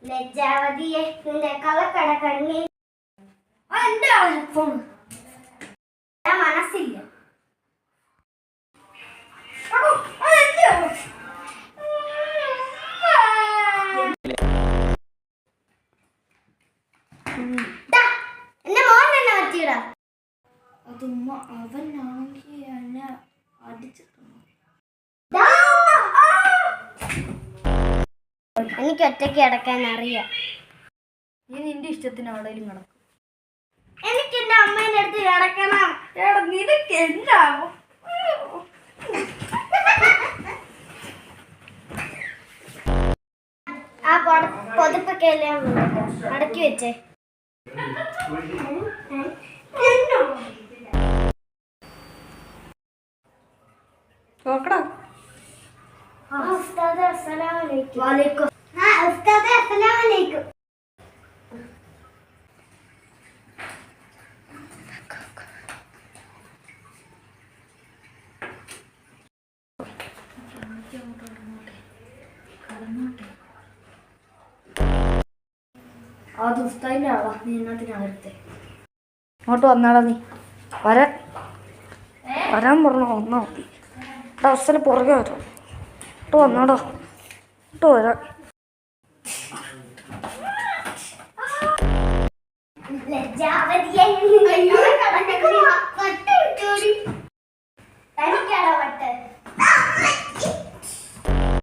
ലജ്ജാവതിയെ നിന്റെ കളക്കട കണ്ണി ഫോൺ മനസ്സില്ല. എന്റെ മോൻ തന്നെ പറ്റിയടാ. അതുമ്മ അവനാണെങ്കിൽ എന്നെ അടിച്ചിട്ടുണ്ട്. എനിക്ക് ഒറ്റയ്ക്ക് കിടക്കാൻ അറിയാം. നീ നിന്റെ ഇഷ്ടത്തിന് എവിടെയും കിടക്കും. എനിക്ക് എന്റെ അമ്മേന്റെ അടുത്ത് കിടക്കണം. നിനക്ക് എന്താവും? ആ പൊതുപ്പൊക്കെ എല്ലാം അടക്കി വെച്ചേ. നോക്കടാ. ഉസ്താദ് അസ്സലാമു അലൈക്കും. ഉസ്താദ് അസ്സലാമു അലൈക്കും. അത് ഉസ്താദിന്റെ ആളാ. നീ എന്നത്തിനകത്തെ അങ്ങോട്ട് വന്നാടാ. നീ വരാൻ പറഞ്ഞോ. വന്നാ മതി. അവസ്ഥ പുറകെ വരാം. ഇട്ട് വന്നാടോ. ഇട്ട് വരാം.